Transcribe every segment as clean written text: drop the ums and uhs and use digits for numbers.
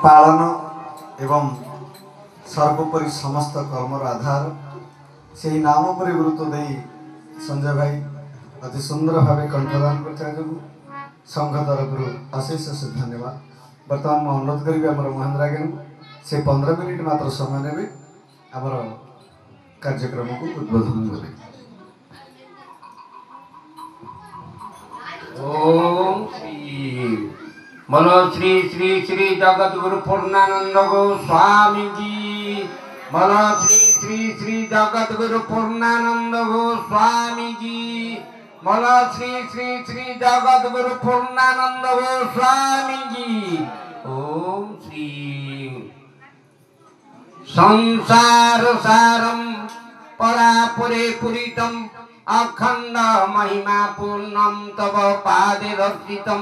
पालन एवं सर्वोपरि समस्त कर्मर आधार से ही नाम पर गुरुत्व दे संजय भाई अति सुंदर भाव कंठदान कर संघ तरफ अशेष अशेष धन्यवाद। बर्तमान मैं अनुरोध करी आम महेंद्र आज्ञा से 15 मिनिट मात्र समय ने आमर कार्यक्रम को उद्बोधन करें। ओम श्री बोलो श्री श्री श्री जगत गुरु पूर्णानंद गोस्वामी जी। बोलो श्री श्री श्री जगत गुरु पूर्णानंद गोस्वामी जी। बोलो श्री श्री श्री जगत गुरु पूर्णानंद गोस्वामी जी। ओम श्री संसार सारम परापुरे पूरितम अखंड महिमा पूर्णम तव पादे दर्शितम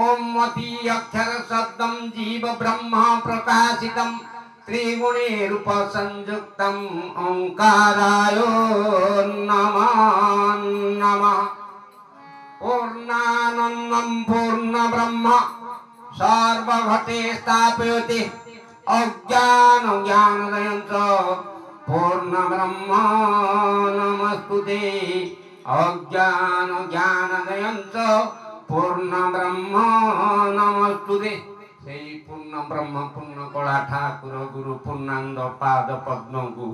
ओम मति अक्षर शब्दम जीव ब्रह्म प्रकाशितम त्रिगुणे रूप संयुक्तम ओंकाराय नमः नमः। पूर्णानंदम पूर्ण ब्रह्म सर्वघटे स्थापयते अज्ञान ज्ञानदयं च पूर्ण ब्रह्म नमस्तुते अज्ञान ज्ञानदयं च पूर्ण ब्रह्म नमस्तुते। सेई पूर्ण ब्रह्म पूर्ण कला ठाकुर गुरु पूर्णानंद पाद पद्म को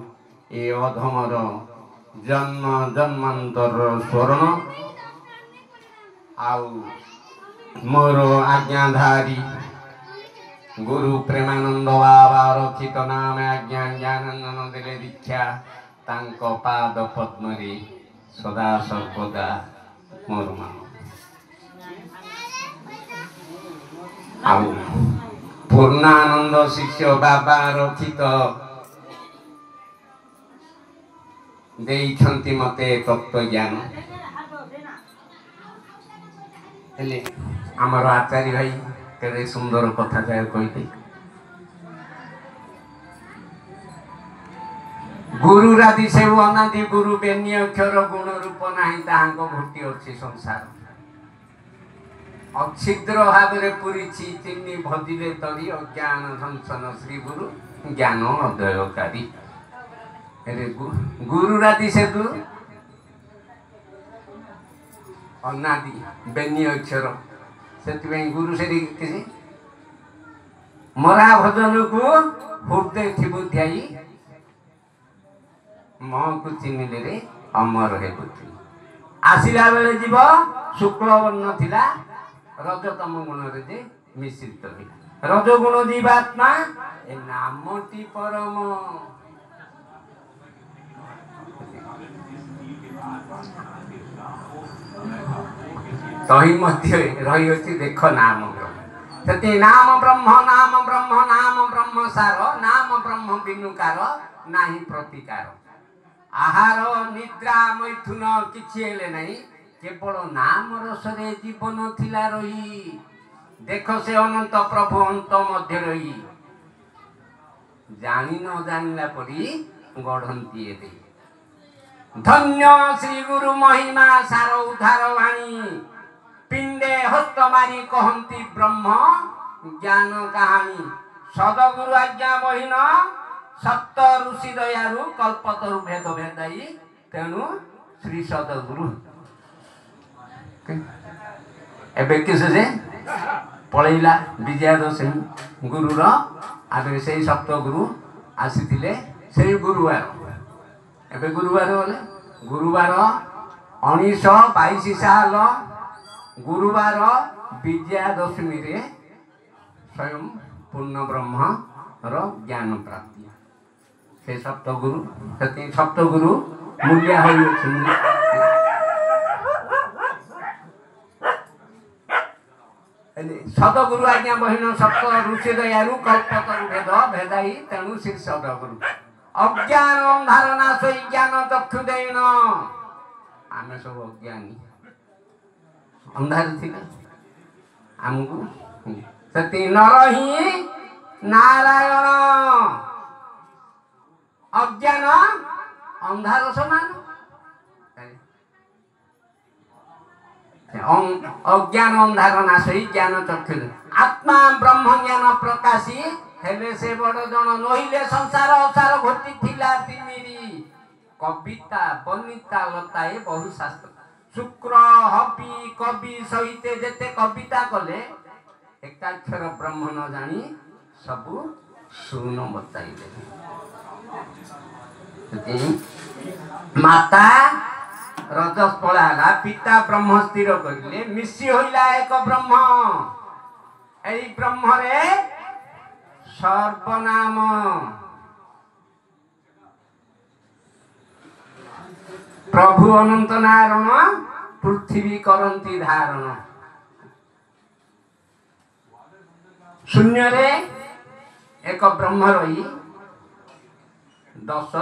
ए अधमर जन्म जन्मांतर स्वर्ण आउ मोर आज्ञाधारी गुरु प्रेमानंद बाबा रचित नाम आज्ञा ज्ञानानंद देले दीक्षा तांको पाद पद्म रे सदा सर्वदा मोर मान आउ पूर्णानंद शिष्य बाबा रचित देइछंती मते तत्व ज्ञान हेले आमर आचार्य भाई केरे सुंदर कथा जाय कहते गुरु राधि से अनादि गुरु बेनी अक्षर गुण रूप नाही ताहांक भूति अछि संसार अक्षिद्र भाव पूरी चिन्नी भजिले तरी अज्ञान धंसन श्री गुरु ज्ञान अध्ययकारी गुरु राधि से गुरु अनादि बेनी अक्षर से गुरु से किसी मरा भजन को हृदय थिबु ध्याई म को चिन्हले रे अमर हे बुद्धि आसिला बेले जीव शुक्ल वर्ण थिला रजतम गुण रे जे मिश्रित थिला रज गुण जीवात्मा ए नामटी परम तही मध्य रही अछि देख नाम ब्रह्म सती नाम ब्रह्म सार नाम ब्रह्म बिनुकार नाही प्रतिकार आहार निद्रा मैथुन किछि हेले नाही केवल नाम रसरे जीवन थिला रही देख से अनंत प्रभु अंत मध्य रही जानी न जानिला परी गढ़ंती दे धन्य श्री गुरु महिमा सार उद्धार वाणी पिंडे हस्त मारी कहती ब्रह्म ज्ञान कहानी सदगुरु आज्ञा बहिन सप्त ऋषि दयारु कल्पतरु भेद भेदाई तेणु श्री सदगुरु एबे किसे जे पळैला विजयादशमी गुरुर आगे से सप्त गुरु आसीथिले से गुरुवार एबे गुरुवार बोले गुरुवार 1922 साल गुरुवार विजयादशमी रे स्वयं पूर्ण ब्रह्म रो ज्ञान प्राप्ति से सप्तगुरु से सप्तगुरु मूल्य होई सदगुरु आज्ञा बहिन सप्त ऋषि दयारु कल्पतरु भेद भेदाई तेणु श्री सदगुरु अज्ञान अंधार नाश ज्ञान चक्षु देन आमे सब अज्ञानी अंधार थिला आमको सती नरही नारायण अज्ञान अंधार समान अज्ञान अंधार नाश ज्ञान चक्षु आत्मा ब्रह्म ज्ञान प्रकाश ଆସି ହେଲେ ସେ ବଡ଼ ଜଣ ନହିଲେ ସଂସାର ଅସାର ଘଟିଥିଲା ତିମିରି କବିତା ବନିତା ଲତାଏ ବହୁ ଶାସ୍ତ୍ର ଶୁକ୍ର ହବି କବି ସହିତେ ଯେତେ କବିତା କଲେ ଏକାକ୍ଷର ବ୍ରହ୍ମ ନ ଜାଣି ସବୁ ଶୂନ ବତାଇଲେ। ମାତା ରଜସ୍ପଳା ହେଲା ପିତା ବ୍ରହ୍ମ ସ୍ଥିର କରିଲେ ମିଶି ହୋଇଲା ଏକ ବ୍ରହ୍ମ। এই ব্রহ্মরে সর্বনাম প্রভু অনন্ত নারায়ণ পৃথিবী করন্তি ধারণ। শূন্যরে এক ব্রহ্ম রহি 10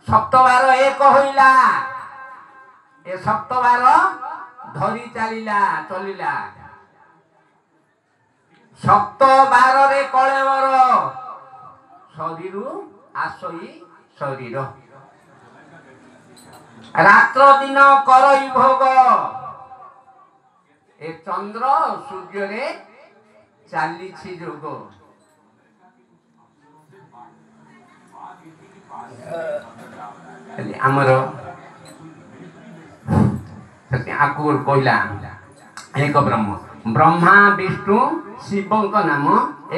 সপ্তবার এক হইলা এ সপ্তবার ধরি চলিলা সপ্তবারে কলেবর শরীর আসই শরীর রাত্র দিন করই ভোগ এ চন্দ্র সূর্যরে চালিছি যোগ। ଆମର ଆକୁ କହିଲା ଏକ ବ୍ରହ୍ମ ବ୍ରହ୍ମା ବିଷ୍ଣୁ ଶିବଙ୍କ ନାମ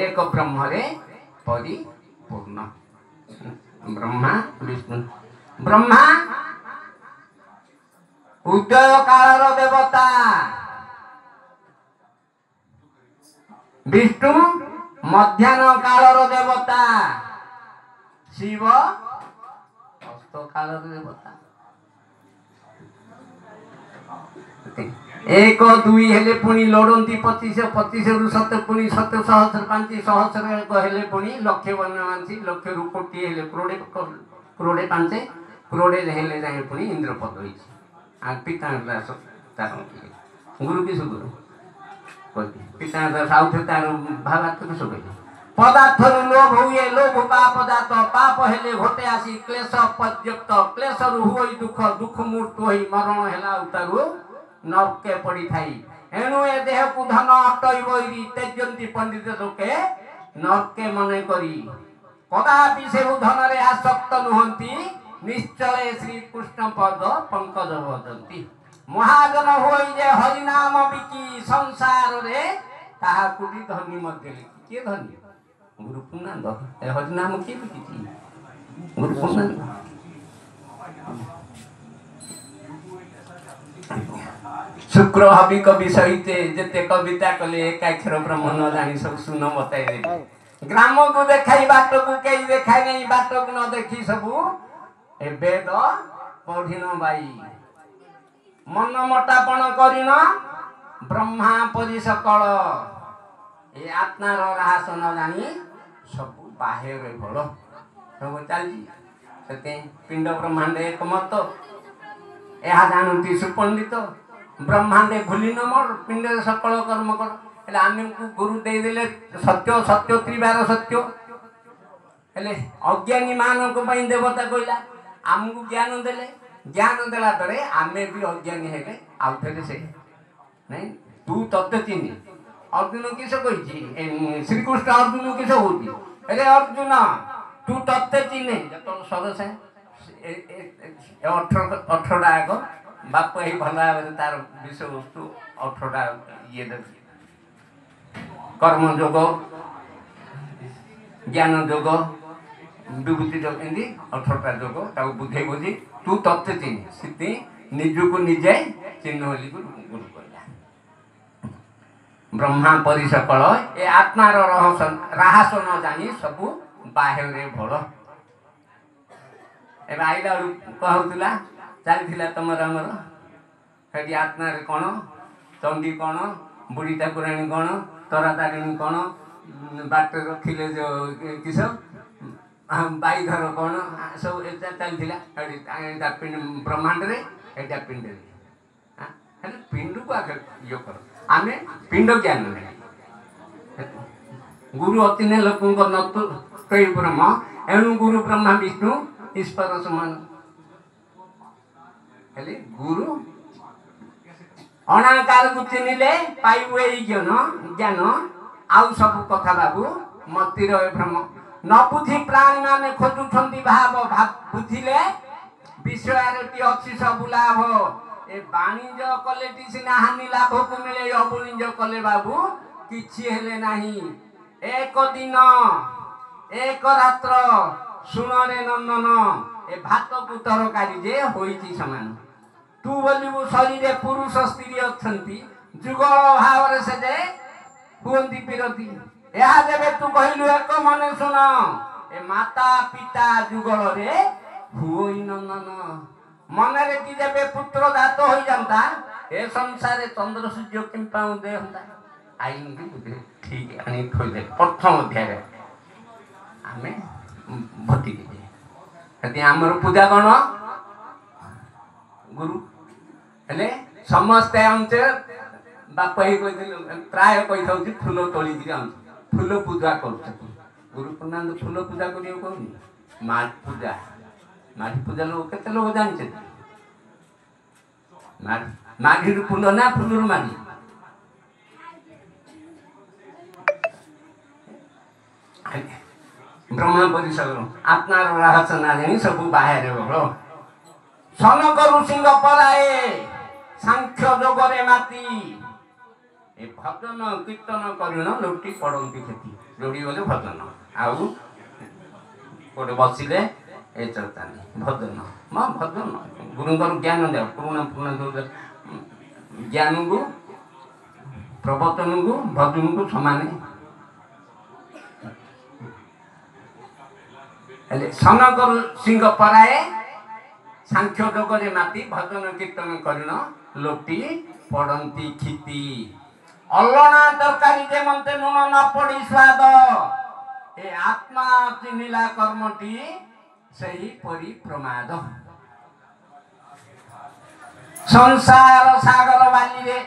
ଏକ ବ୍ରହ୍ମରେ ପରିପୂର୍ଣ୍ଣ। ବ୍ରହ୍ମା ବିଷ୍ଣୁ ବ୍ରହ୍ମା ଉଦୟ କାଳର ଦେବତା ବିଷ୍ଣୁ ମଧ୍ୟାହ୍ନ କାଳର ଦେବତା ଶିବ ଅସ୍ତ କାଳର ଦେବତା। ଏକ ଦୁଇ ହେଲେ ପୁଣି ଲୋଡ଼ନ୍ତି 25 25 ରୁ 7 ପୁଣି 7 ସହସ୍ର 5 ସହସ୍ର ଏକ ହେଲେ ପୁଣି ଲକ୍ଷ ବନବାଂଶୀ ଲକ୍ଷରୁ କୋଟି ହେଲେ କ୍ରୋଡ଼େ 5 କ୍ରୋଡ଼େ ହେଲେ ଯାଏ ପୁଣି ଇନ୍ଦ୍ରପଦ ହୋଇଛି। ଆଉ ପିତାଙ୍କ ଦାସ ତାର ଗୁରୁ କି ସୁଗୁରୁ ପିତାଙ୍କ ଦାସ ଆଉ ତାର ଭାବାର୍ଥ କିସ କହିଲେ ପଦାର୍ଥରୁ ଲୋଭ ହୁଏ ଲୋଭ ପାପ ଜାତ ପାପ ହେଲେ ଘଟେ ଆସି କ୍ଲେଶ ପର୍ଯ୍ୟପ୍ତ କ୍ଲେଶରୁ ହୁଏ ଦୁଃଖ ଦୁଃଖ ମୃତ୍ୟୁ ହୋଇ ମରଣ ହେଲା ଉତାରୁ ନର୍କେ ପଡ଼ିଥାଇ ଏଣୁ ଏ ଦେହକୁ ଧନ ଅଟଇ ବୈରୀ ତେଜନ୍ତି ପଣ୍ଡିତ ଲୋକେ ନର୍କେ ମନେ କରି କଦାପି ସେବୁ ଧନରେ ଆସକ୍ତ ନୁହନ୍ତି ନିଶ୍ଚୟ ଶ୍ରୀକୃଷ୍ଣ ପଦ ପଙ୍କଜ ବଦନ୍ତି। ମହାଜନ ହୋଇ ଯେ ହରିନାମ ବିକି ସଂସାରରେ ତାହାକୁ ବି ଧନୀ ମଧ୍ୟ ଲେଖି କିଏ ଧନୀ ଗୁରୁ ପୂର୍ଣ୍ଣାନନ୍ଦ ଏ ହରିନାମ କିଏ ବିକିଛି ଗୁରୁ ପୂର୍ଣ୍ଣାନନ୍ଦ। শুক্র হবি কবি সহিতে যেতে কবিতা কলে একাক্ষর ব্রহ্ম ন জানি সব শূন্য বতাই দেবে। গ্রামକୁ দেখাই বাটକୁ কেই দেখাই নাই বাটକୁ ন দেখি সবু এ বেদ পঢ়িন বাই মন মটাপণ করিন ব্রহ্মা পরি সকল ଏ ଆତ୍ମାର ରହସ୍ୟ ନ ଜାଣି ସବୁ ବାହ୍ୟରେ ଫଳ ସବୁ ଚାଲିଛି। ସେଥିପାଇଁ ପିଣ୍ଡ ବ୍ରହ୍ମାଣ୍ଡେ ଏକମତ ଏହା ଜାଣନ୍ତି ସୁପଣ୍ଡିତ ବ୍ରହ୍ମାଣ୍ଡେ ଭୁଲି ନ ମୋର ପିଣ୍ଡରେ ସକଳ କର୍ମ କର। ହେଲେ ଆମକୁ ଗୁରୁ ଦେଇଦେଲେ ସତ୍ୟ ସତ୍ୟ ତ୍ରିବାର ସତ୍ୟ ହେଲେ ଅଜ୍ଞାନୀ ମାନଙ୍କ ପାଇଁ ଦେବତା କହିଲା ଆମକୁ ଜ୍ଞାନ ଦେଲେ ଜ୍ଞାନ ଦେଲା ପରେ ଆମେ ବି ଅଜ୍ଞାନୀ ହେଲେ ଆଉ ଥରେ ସେ ନାଇଁ ତୁ ତତ୍ତ୍ୱ ଚିହ୍ନି अर्जुन किस कही श्रीकृष्ण अर्जुन किस कौची अरे अर्जुन तू तत्ते चिन्हे जो सरस 18टा आग बाप ही भल भाव तार विषय वस्तु 18टा ये कर्म जोग ज्ञान जोग विभूति जोग एमती 18टा जोग ताको बुझे बुझी तू तत्ते चिन्हे सीति निजको निजे चिन्ह बोली गुरु ब्रह्मा परि सकल ए आत्मार राहस न जानी सबु बाह्ୟରେ भल। ଏବେ ଆଇଲା କହୁଥିଲା ଚାଲିଥିଲା ତମର ଆମର ସେଠି ଆତ୍ମାରେ କ'ଣ ଚଣ୍ଡୀ କ'ଣ ବୁଢ଼ୀ ଠାକୁରାଣୀ କ'ଣ ତରା ତାରିଣୀ କ'ଣ ବାଟରେ ରଖିଲେ ଯେଉଁ କିସ ବାଇଘର କ'ଣ ସବୁ ଚାଲିଥିଲା ବ୍ରହ୍ମାଣ୍ଡରେ ଏଇଟା ପିଣ୍ଡରେ ହେଲେ ପିଣ୍ଡକୁ ଆଗ ଇଏ କର ଆମେ ପିଣ୍ଡ ଜ୍ଞାନ ଗୁରୁ ଅତିନେ ଲୋକଙ୍କ ନତ୍ୱ ବ୍ରହ୍ମ ଏଣୁ ଗୁରୁ ବ୍ରହ୍ମା ବିଷ୍ଣୁ ଈଶ୍ୱର ସମାନ ହେଲେ ଗୁରୁ ଅଣାକାରକୁ ଚିହ୍ନିଲେ ପାଇବୁ ଏଇ ଜ୍ଞାନ आउ सब कथा बाबू मतिर भ्रम न बुझी प्राणी माने खोजुछन्ति भाव बुझिले विषयटी अछि सब लाभ ए वाणिज्य कलेटी सिना हानि लाभ को मिले अवाणिज्य कले बाबू किछि हेले नाही एक दिन एक रात्र सुनरे नंदन ए भात को तरकारी जे होईछि समान तू बोलिबु शरीर पुरुष स्त्री अछंती जुगल भाव से जे हुअंती पिरती ଏହା ଯେବେ ତୁ କହିଲୁ ଏକ ମନେ ଶୁଣ ଏ ମାତା ପିତା ଯୁଗଳ ରେ ହୁଅଇ ନନ୍ଦନ ମନରେ କି ଯେବେ ପୁତ୍ର ଜାତ ହୋଇଯାନ୍ତା ଏ ସଂସାରେ ଚନ୍ଦ୍ର ସୂର୍ଯ୍ୟ କିମ୍ପା ଉଦୟ ହନ୍ତା ଆଇନ କି ବୁଝେ ଠିକ ଆଣି ଥୋଇଦେ ପ୍ରଥମ ଅଧ୍ୟାୟରେ ଆମେ ଭଟିକି ଯଦି ଆମର ପୂଜା କଣ ଗୁରୁ ହେଲେ ସମସ୍ତେ ଆଣୁଛେ ବାପ ହେଇ କହିଥିଲୁ ପ୍ରାୟ କହିଥାଉଛି ଫୁଲ ତୋଳିକିରି ଆଣୁଛୁ फूल पूजा कर गुरु पूर्णानंद फूल पूजा करियो कहूनी माघी पूजा लोग केते लोग जानछे माघी फूल ना फूल माघी ब्रह्मा परिसर आत्मार रहस्य ना जानी सब बाहर हो सनक ऋषिंग पराए सांख्य जोगरे माती ए भजन कीर्तन करुण लोटी पड़ती खेती लोड़ी गले भजन आउ गोटे बसिले ए चर्चानी भजन माँ भजन गुरुंर ज्ञान दे पुराणा पुराण ज्ञान को प्रवचन को भजन को समान सनक सिंह पराए सांख्य जोगरे माती भजन कीर्तन करुण लोटी पड़ती क्षिति अलना तरकारी जे मते नुन न पड़ी स्वाद ए आत्मा चिन्हिला कर्मटी सही परि प्रमाद संसार सागर बाली रे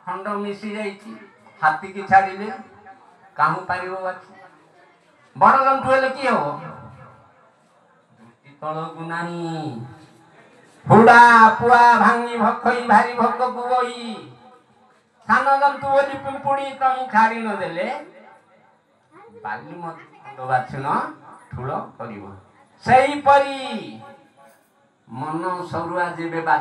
खंड मिसी जाइछि हाथी की छाड़िले काहू पारिबो बाकी बड़ जंतु हेले की हो तळ गुनाही हुडा पुआ भांगी भखई भारी भक गुई सान जंतु बोली पिंपुड़ी तई छाड़ी न देले बाली मत बाछन ठुल करिवो सेही परी मन सरुआ जेबे